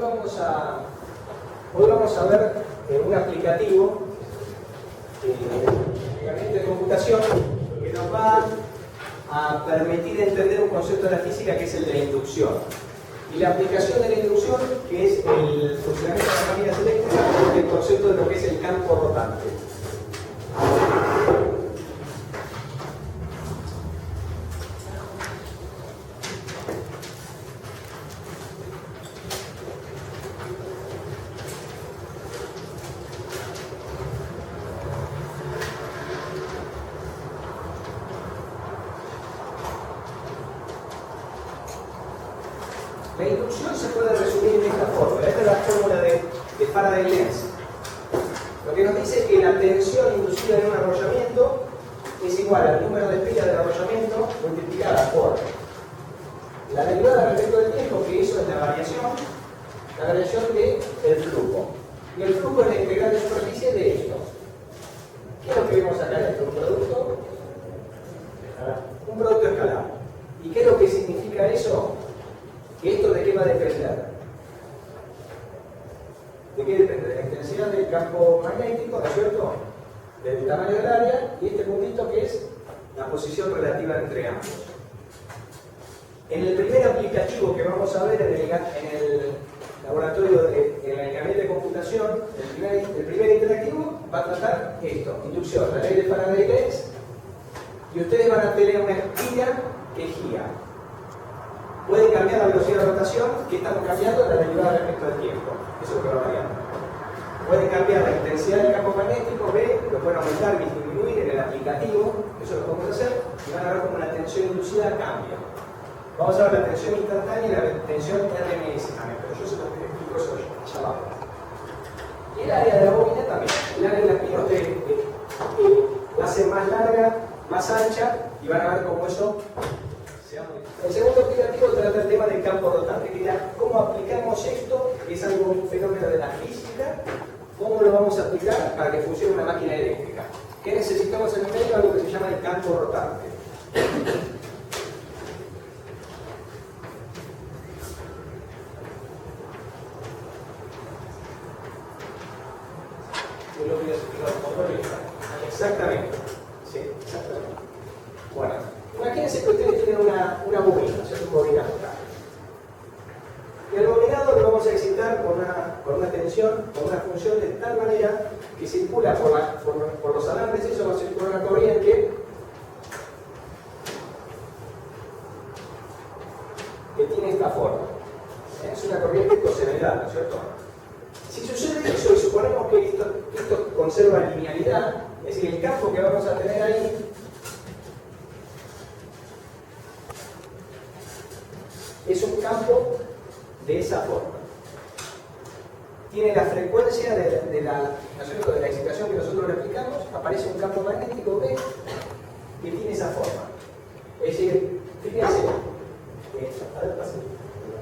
hoy vamos a ver un aplicativo de computación que nos va a permitir entender un concepto de la física que es el de la inducción. Y la aplicación de la inducción, que es el funcionamiento de las máquinas eléctricas, es el concepto de lo que es el campo rotante. La inducción se puede resumir en esta fórmula. Esta es la fórmula de Faraday-Lenz. Lo que nos dice es que la tensión inducida en un arrollamiento es igual al número de espigas del arrollamiento multiplicada por la derivada respecto del tiempo, que eso es la variación del flujo. Y el flujo es la integral de superficie de esto. ¿Qué es lo que vemos acá dentro? Un producto escalar. ¿Y qué es lo que significa eso? ¿Que esto de qué va a depender? ¿De qué depende? De la intensidad del campo magnético, ¿no es cierto? Del tamaño del área, y este puntito que es la posición relativa entre ambos. En el primer aplicativo que vamos a ver en el laboratorio, en el gabinete de computación, el primer interactivo va a tratar esto, inducción, la ley de Faraday-Lenz, y ustedes van a tener una espira que gira. Pueden cambiar la velocidad de rotación, que estamos cambiando la derivada respecto del tiempo. Eso es lo que va variando. Pueden cambiar la intensidad del campo magnético, B, lo pueden aumentar y disminuir en el aplicativo, eso lo podemos hacer, y van a ver cómo la tensión inducida cambia. Vamos a ver la tensión instantánea y la tensión RMS también, pero yo se lo explico eso allá abajo. Y el área de la bobina también. El área de la espina la hace más larga, más ancha, y van a ver cómo eso. El segundo aplicativo trata el tema del campo rotante, que era cómo aplicamos esto, que es algo, un fenómeno de la física, cómo lo vamos a aplicar para que funcione una máquina eléctrica. ¿Qué necesitamos en el medio? Algo que se llama el campo rotante. Exactamente. Sí, exactamente. Bueno. Imagínense que ustedes tienen una bobina, un bobinado acá. Y el bobinado lo vamos a excitar con una tensión, con una función de tal manera que circula por los alambres, eso va a circular una corriente que tiene esta forma. Es una corriente cosenoidal, ¿no es cierto? Si sucede eso y suponemos que esto conserva linealidad, es decir, el campo que vamos a tener ahí es un campo de esa forma. Tiene la frecuencia de la excitación que nosotros le aplicamos, aparece un campo magnético B que tiene esa forma. Es decir, fíjense,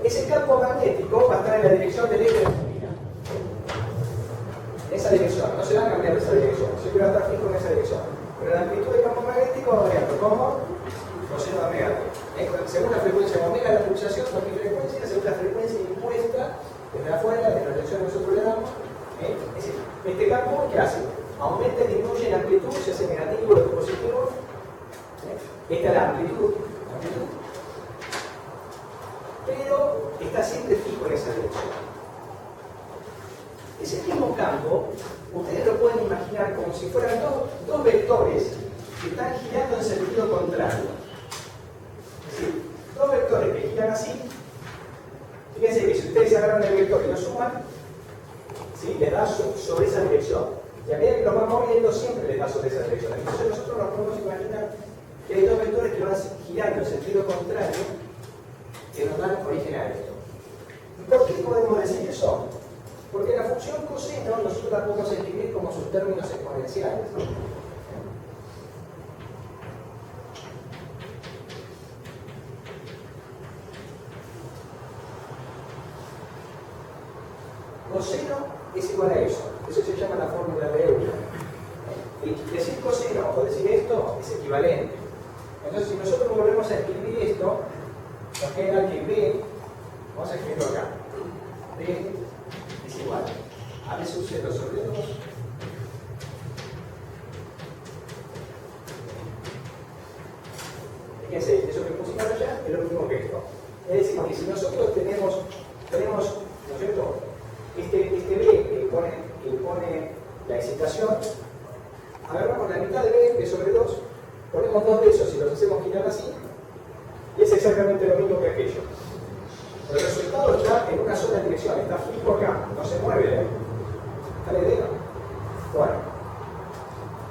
ese campo magnético va a estar en la dirección del eje de la bobina. En esa dirección, no se va a cambiar esa dirección, siempre va a estar fijo en esa dirección. Pero la amplitud del campo magnético va variando. ¿Cómo? Coseno de omega t. Según la frecuencia omega de la pulsación, con mi frecuencia, según la frecuencia impuesta desde afuera, de la dirección que nosotros le damos. Es decir, este campo, ¿qué hace? Aumenta y disminuye en amplitud, se hace negativo o positivo. Esta es la amplitud. Pero está siempre fijo en esa dirección. Ese mismo campo, ustedes lo pueden imaginar como si fueran dos vectores que están girando en sentido contrario. Es decir, dos vectores que giran así. Fíjense que si ustedes agarran el vector y lo suman, ¿sí? Les da sobre esa dirección. Y a medida que lo van moviendo, siempre les da sobre esa dirección. Entonces nosotros nos podemos imaginar que hay dos vectores que van girando en sentido contrario que nos dan origen a esto. ¿Y por qué podemos decir eso? Porque la función coseno nosotros la podemos escribir como sus términos exponenciales. Coseno es igual a eso se llama la fórmula de Euler. Decir coseno o decir esto es equivalente. Entonces, si nosotros volvemos a escribir esto, nos queda que B, vamos a escribirlo acá, B a B sub 0 sobre 2. Fíjense, eso que pusimos allá es lo mismo que esto. Es decir, que si nosotros tenemos ¿no es cierto? Este B que pone la excitación, agarramos la mitad de B sobre 2, ponemos dos de esos y los hacemos girar así, y es exactamente lo mismo que aquello. El resultado está en una sola dirección, está fijo acá, no se mueve de ahí. ¿Está la idea? Bueno,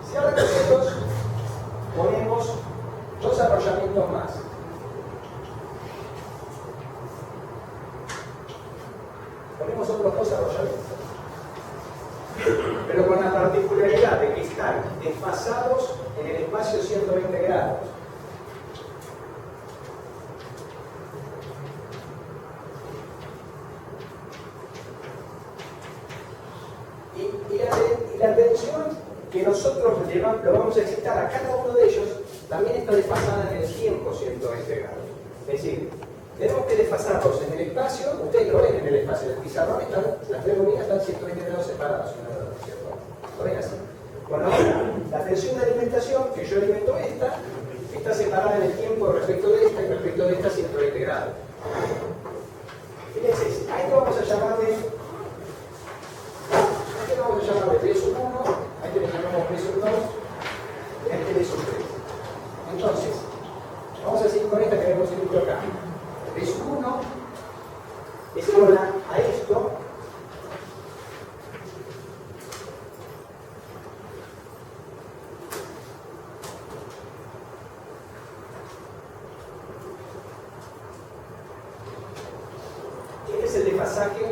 si ahora nosotros ponemos dos arrollamientos más, ponemos otros dos arrollamientos, pero con la particularidad de que están desfasados en el espacio 120 grados. Y la tensión que nosotros lo vamos a excitar a cada uno de ellos también está desfasada en el tiempo 120 grados. Es decir, tenemos que desfasarlos en el espacio, ustedes lo ven en el espacio, el pizarrón las tres bobinas están 120 grados separadas, ¿cierto? ¿Lo ven así? Bueno, ahora, la tensión de alimentación, que yo alimento esta, está separada en el tiempo respecto de esta y respecto de esta 120 grados. Fíjense, a esto vamos a llamarle B sub 1, a este le llamamos B sub 2 y a este B sub 3. Entonces, vamos a seguir con esta que hemos escrito acá. B sub 1 es igual a esto. Este es el desfasaje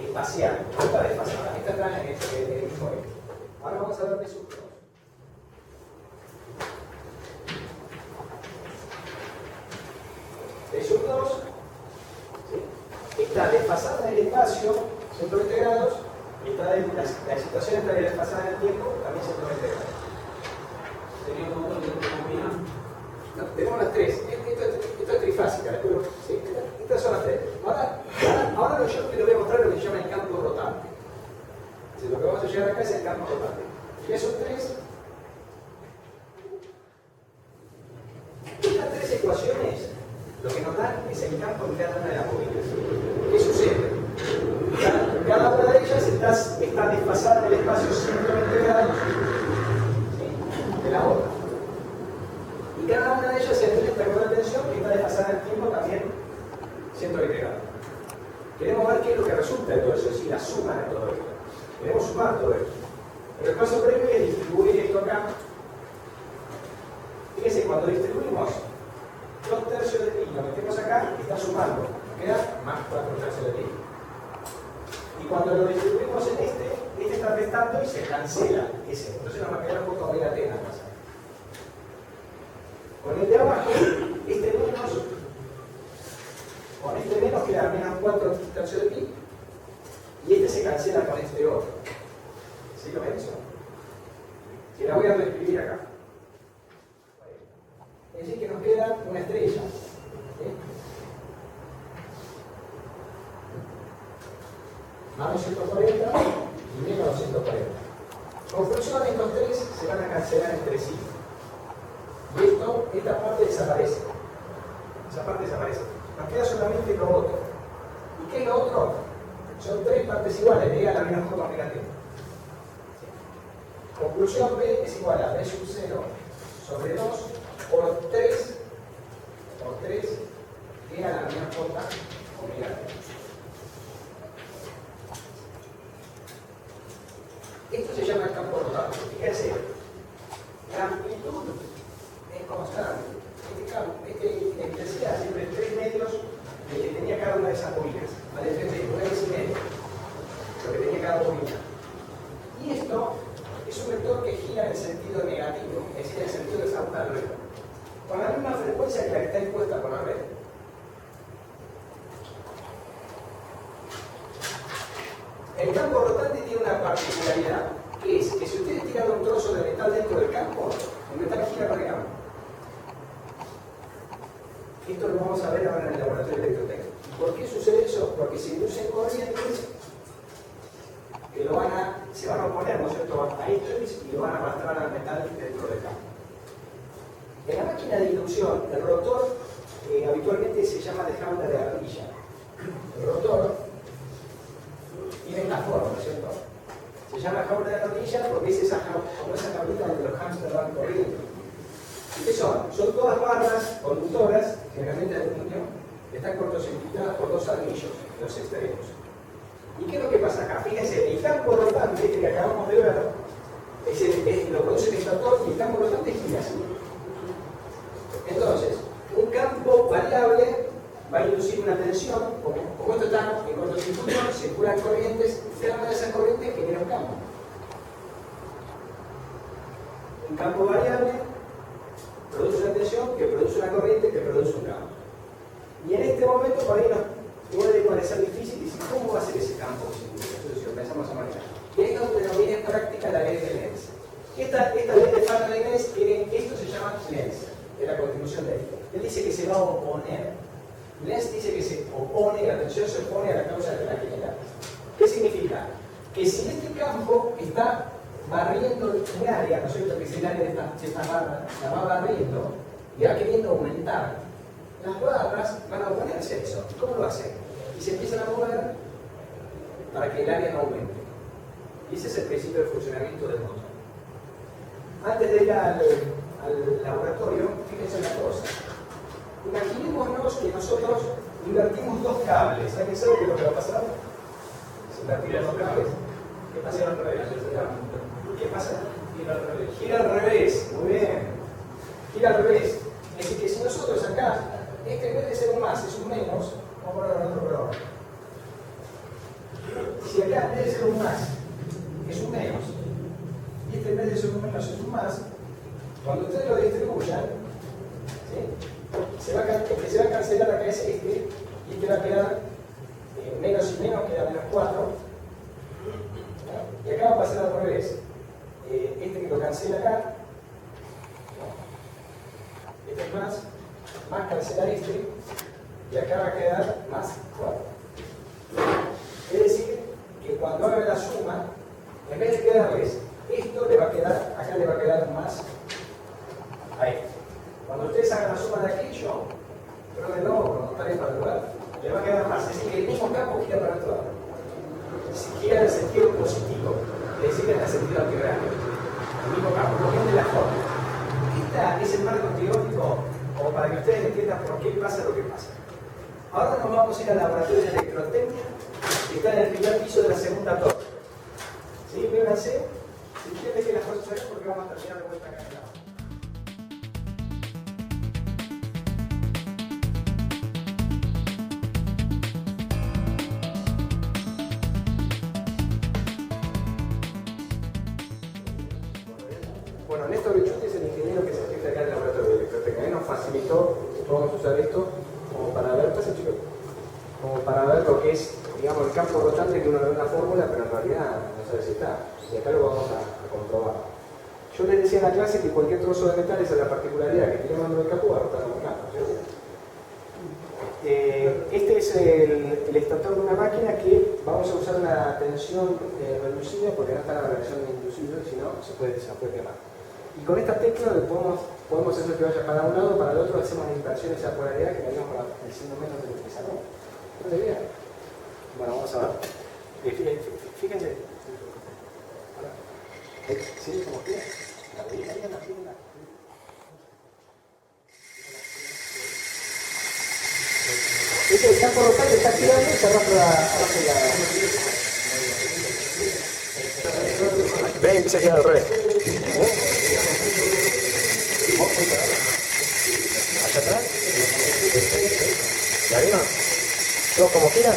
espacial. No está desfasada, esta está en el mismo eje. Ahora vamos a ver B sub 2. B sub 2 está desfasada en el espacio 120 grados y la situación está desfasada en el tiempo también 120 grados. ¿Sería un montón de combinación? No, tenemos las tres. Esto es trifásica. ¿Sí? Estas son las tres. Ahora yo te lo voy a mostrar lo que se llama el campo rotante. Lo que vamos a llegar acá es el campo rotante. Y esos tres. Estas tres ecuaciones lo que nos dan es el campo en cada una de las bobinas. ¿Qué sucede? Cada una de ellas está desfasada en el espacio 120 grados, ¿sí?, de la otra. Y cada una de ellas se enfrenta con una tensión que está desfasada en el tiempo también 120 grados. Queremos ver qué es lo que resulta de todo eso, es decir, la suma de todo esto. Queremos sumar todo esto. Pero el paso previo es distribuir esto acá. Fíjense, cuando distribuimos 2/3 de pi, lo metemos acá, está sumando, queda más 4/3 de pi. Y cuando lo distribuimos en este está restando y se cancela ese. Entonces nos va a quedar un poco omega t nada más. Con el de abajo, con este menos queda menos 4/3 de pi, y este se cancela con este otro. ¿Sí lo ven eso? Y la voy a reescribir acá. Es decir, que nos queda una estrella. ¿Sí? Más 240 y menos 240. Conclusión, estos tres se van a cancelar entre sí. Y esta parte desaparece. Esa parte desaparece. Nos queda solamente lo otro. ¿Y qué es lo otro? Son tres partes iguales, le llega la menos coma negativa. Conclusión, B es igual a B sub 0 sobre 2 por 3 llega a la menos coma omega t. Esto se llama el campo rotante. Fíjense, la amplitud es constante. Esta intensidad siempre es 3 medios de que tenía cada una de esas bobinas. ¿Vale? 3 medios, 1 vez y medio. Lo que tenía cada bobina. Y esto es un vector que gira en el sentido negativo, es decir, en el sentido de esa una rueda, con la misma frecuencia que la que está impuesta por la red. El campo rotante tiene una particularidad, que es que si ustedes tiran un trozo de metal dentro del campo, el metal gira con el campo. Esto lo vamos a ver ahora en el laboratorio de electrotécnica. ¿Por qué sucede eso? Porque se inducen corrientes que se van a oponer, ¿no es cierto?, a esto y lo van a arrastrar al metal dentro del campo. En la máquina de inducción, el rotor habitualmente se llama de jaula de ardilla. El rotor tiene esta forma, ¿no es cierto? Se llama jaula de ardilla porque es como esa jaulita donde los hámsters van corriendo. ¿Y qué son? Son todas barras conductoras, generalmente de aluminio, que están cortocircuitadas por dos anillos en los extremos. ¿Y qué es lo que pasa acá? Fíjense, el campo rotante que acabamos de ver, lo produce el estator y el campo rotante gira así. Entonces, un campo variable va a inducir una tensión, como esto está en cortocircuito, circulan corrientes, y cada una de esas corrientes genera un campo. Un campo variable produce una tensión que produce una corriente que produce un campo. Y en este momento por ahí nos puede parecer difícil decir cómo va a ser ese campo entonces si lo pensamos a manejar. Y ahí es donde nos viene en práctica la ley de Lenz. Esta ley de Faraday-Lenz, esto se llama Lenz, es la contribución de él. Él dice que se va a oponer. Lenz dice que se opone, la tensión se opone a la causa de la general. ¿Qué significa? Que si este campo está barriendo un área, ¿no es cierto?, que es el área de esta barra, la va barriendo y va queriendo aumentar, las barras van a oponerse a eso. ¿Cómo lo hacen? Y se empiezan a mover para que el área no aumente. Y ese es el principio de funcionamiento del motor. Antes de ir al laboratorio, fíjense una cosa. Imaginémonos que nosotros invertimos dos cables. ¿Alguien sabe qué es lo que va a pasar? Si invertimos dos cables, ¿qué pasa al revés? ¿Qué pasa? Gira al revés. Gira al revés, muy bien. Gira al revés. Es decir, que si nosotros acá, este en vez de ser un más es un menos, vamos a ponerlo en otro color. Si acá en vez de ser un más es un menos, y este en vez de ser un menos es un más, cuando ustedes lo distribuyan, ¿sí?, se va a cancelar acá es este, y este va a quedar menos y menos, queda menos 4. ¿No? Y acá va a pasar al revés. Este que lo cancela acá, ¿no?, este es más cancela este, y acá va a quedar más 4. Es decir, que cuando haga la suma, en vez de quedarles esto, le va a quedar, acá le va a quedar más a este. Cuando ustedes hagan la suma de aquello, pero de nuevo, cuando estaré para el lugar, le va a quedar más. Es decir, que el mismo campo gira para el lado. Si gira en el sentido positivo, es decir, en el sentido antihorario. El mismo campo, porque es de la forma. Este es el marco teórico, como para que ustedes entiendan por qué pasa lo que pasa. Ahora nos vamos a ir al laboratorio de electrotecnia, que está en el primer piso de la segunda torre. ¿Sí? Véanse. Si quieren dejen las cosas ahí porque vamos a terminar de vuelta acá en el lado. Bueno, Néstor Bichuti es el ingeniero que se encarga acá en el laboratorio de electrotecnia. Él nos facilitó, vamos a usar esto como para ver, como para ver lo que es, digamos, el campo rotante que uno ve en la fórmula, pero en realidad no sabe si está. Y acá lo vamos a comprobar. Yo les decía en la clase que cualquier trozo de metal, esa es la particularidad que tiene mando de campo, va a rotar con campo, ¿seguro? Este es el estator de una máquina que vamos a usar una tensión reducida porque no está la reacción inducida, si no se puede quemar. Y con esta tecla podemos hacer que vaya para un lado o para el otro, hacemos la inversión de esa polaridad que venimos el signo menos de lo que sacó. ¿No bien? Bueno, vamos a ver. Fíjense. ¿Sí? ¿Cómo queda? La veía ahí en la fila. Este el campo rotante está girando y se arrastra la... Ven, empieza a girar al revés. Hacia atrás. ¿Ya vieron? ¿Todos como quieran?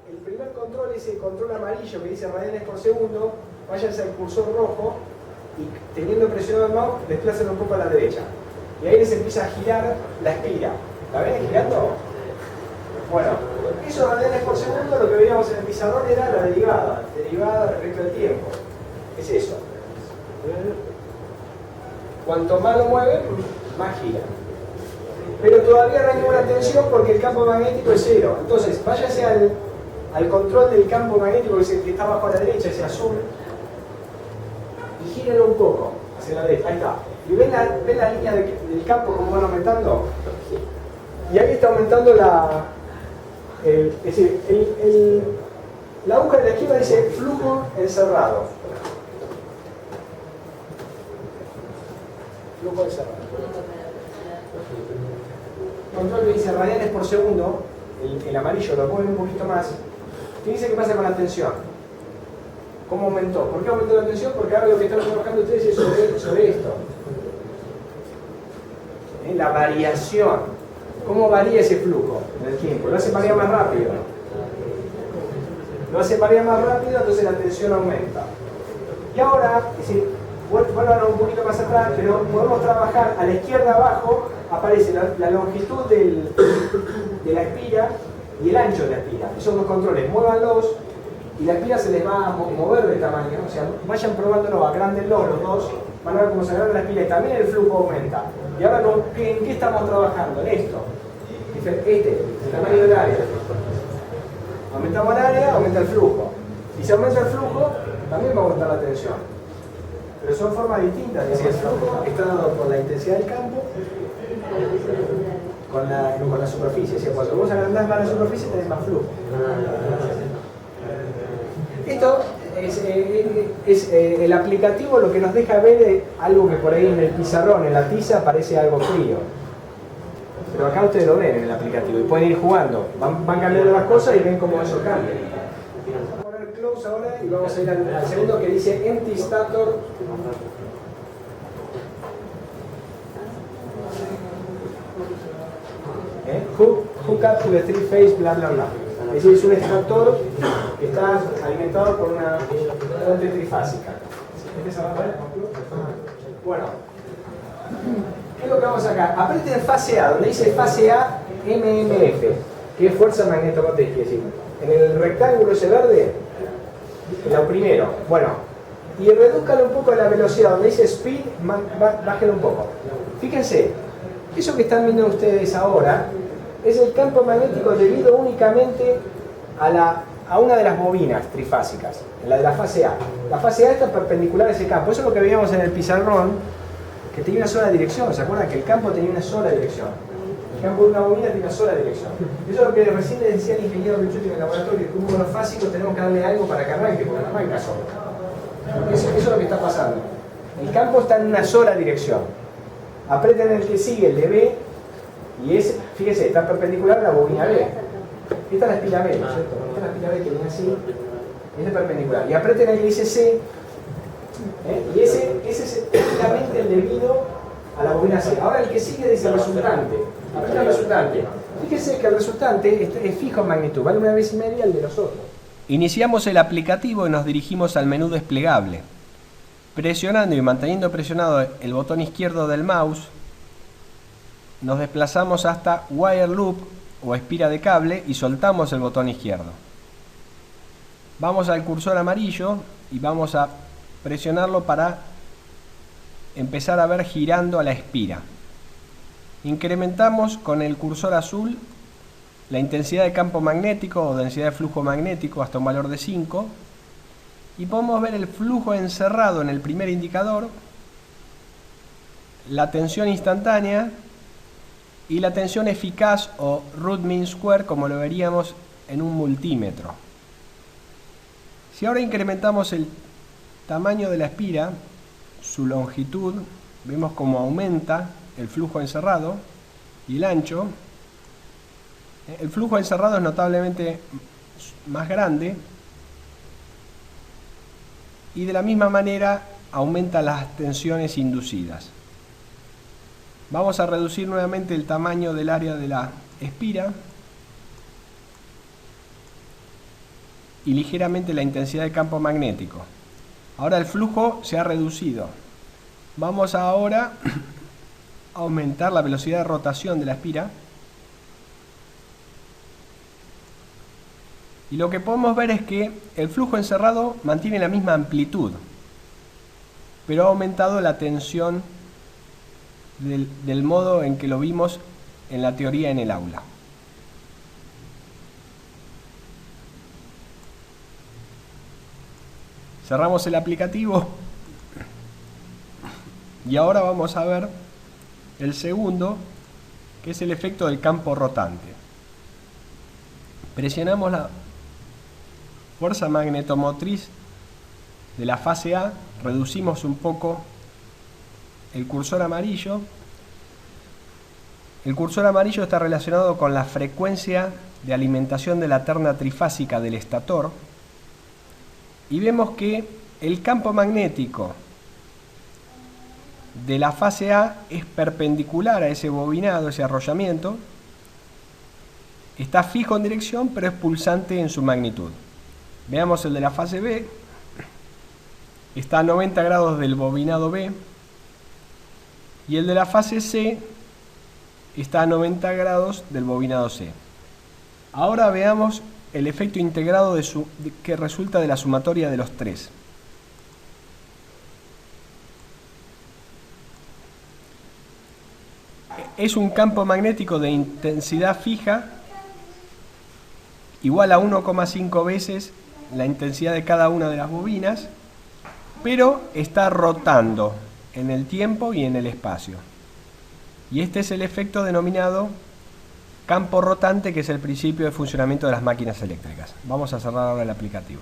El primer control es el control amarillo que dice radianes por segundo, váyanse al cursor rojo y teniendo presionado el mouse, desplacen un poco a la derecha. Y ahí les empieza a girar la espira. ¿La ven girando? Bueno, esos radianes por segundo, lo que veíamos en el pizarrón era la derivada respecto al tiempo. Es eso. Cuanto más lo mueve, más gira. Pero todavía no hay ninguna tensión porque el campo magnético es cero. Entonces, váyase al control del campo magnético, que es el que está abajo a la derecha, ese azul, y gírelo un poco hacia la derecha. Ahí está. ¿Y ven la línea del campo como van aumentando? Y ahí está aumentando es decir, la aguja de la izquierda dice flujo encerrado. Flujo encerrado. Control que dice radianes por segundo, el amarillo lo mueve un poquito más. ¿Qué dice que pasa con la tensión? ¿Cómo aumentó? ¿Por qué aumentó la tensión? Porque ahora lo que están trabajando ustedes es sobre esto. La variación. ¿Cómo varía ese flujo en el tiempo? Lo hace variar más rápido. Lo hace variar más rápido, entonces la tensión aumenta. Y ahora, es decir, vuelvan un poquito más atrás, pero podemos trabajar a la izquierda abajo, aparece la longitud de la espira y el ancho de la espira. Esos dos controles, muévanlos y la espira se les va a mover de tamaño. O sea, vayan probándolo, agrándenlo los dos, van a ver cómo se agranda la espira y también el flujo aumenta. Y ahora, ¿en qué estamos trabajando? En esto. El tamaño del área. Aumentamos el área, aumenta el flujo. Y si aumenta el flujo, también va a aumentar la tensión. Pero son formas distintas. Es decir, el flujo está dado por la intensidad del campo con la superficie. O sea, cuando vos agrandás más la superficie, tenés más flujo. Esto es el aplicativo, lo que nos deja ver algo que por ahí en el pizarrón, en la tiza, parece algo frío. Pero acá ustedes lo ven en el aplicativo y pueden ir jugando. Van cambiando las cosas y ven cómo eso cambia. Vamos a poner close ahora y vamos a ir al segundo que dice empty stator. Hook up to the three phase, bla bla bla. Es decir, es un extractor que está alimentado por una fuente trifásica. Bueno, ¿qué es lo que vamos acá? Aprieten fase A, donde dice fase A MMF, que es fuerza magnetomótrica. Es decir, en el rectángulo ese verde, lo primero. Bueno, y redúzcalo un poco la velocidad, donde dice speed, bájelo un poco. Fíjense, eso que están viendo ustedes ahora es el campo magnético debido únicamente a una de las bobinas trifásicas, la de la fase A. La fase A está perpendicular a ese campo. Eso es lo que veíamos en el pizarrón, que tenía una sola dirección. ¿Se acuerdan que el campo tenía una sola dirección? El campo de una bobina tiene una sola dirección. Eso es lo que recién le decía el ingeniero Luchuti en el laboratorio, que un monofásico tenemos que darle algo para que arranque, porque no arranca solo. Eso es lo que está pasando. El campo está en una sola dirección. Aprieten el que sigue, el de B, y es, fíjese, está perpendicular a la bobina B. Esta es la espira B, ¿no es cierto? Esta es la espira B que viene así, es perpendicular. Y aprieten el que dice C, y ese es únicamente el debido a la bobina C. Ahora el que sigue dice resultante. Aprieten el resultante. Fíjese que el resultante es fijo en magnitud, vale 1,5 veces el de los otros. Iniciamos el aplicativo y nos dirigimos al menú desplegable. Presionando y manteniendo presionado el botón izquierdo del mouse, nos desplazamos hasta Wire Loop o espira de cable y soltamos el botón izquierdo. Vamos al cursor amarillo y vamos a presionarlo para empezar a ver girando a la espira. Incrementamos con el cursor azul la intensidad de campo magnético o densidad de flujo magnético hasta un valor de 5 y podemos ver el flujo encerrado en el primer indicador, la tensión instantánea y la tensión eficaz o root mean square, como lo veríamos en un multímetro. Si ahora incrementamos el tamaño de la espira, su longitud, vemos cómo aumenta el flujo encerrado y el ancho. El flujo encerrado es notablemente más grande y de la misma manera aumenta las tensiones inducidas. Vamos a reducir nuevamente el tamaño del área de la espira y ligeramente la intensidad de campo magnético. Ahora el flujo se ha reducido. Vamos ahora a aumentar la velocidad de rotación de la espira Y lo que podemos ver es que el flujo encerrado mantiene la misma amplitud, pero ha aumentado la tensión del modo en que lo vimos en la teoría en el aula. Cerramos el aplicativo y ahora vamos a ver el segundo, que es el efecto del campo rotante. Presionamos la fuerza magnetomotriz de la fase A, reducimos un poco el cursor amarillo. El cursor amarillo está relacionado con la frecuencia de alimentación de la terna trifásica del estator y vemos que el campo magnético de la fase A es perpendicular a ese bobinado, ese arrollamiento. Está fijo en dirección, pero es pulsante en su magnitud. Veamos el de la fase B. Está a 90 grados del bobinado B. Y el de la fase C está a 90 grados del bobinado C. Ahora veamos el efecto integrado que resulta de la sumatoria de los tres. Es un campo magnético de intensidad fija igual a 1,5 veces la intensidad de cada una de las bobinas, pero está rotando en el tiempo y en el espacio. Y este es el efecto denominado campo rotante, que es el principio de funcionamiento de las máquinas eléctricas. Vamos a cerrar ahora el aplicativo.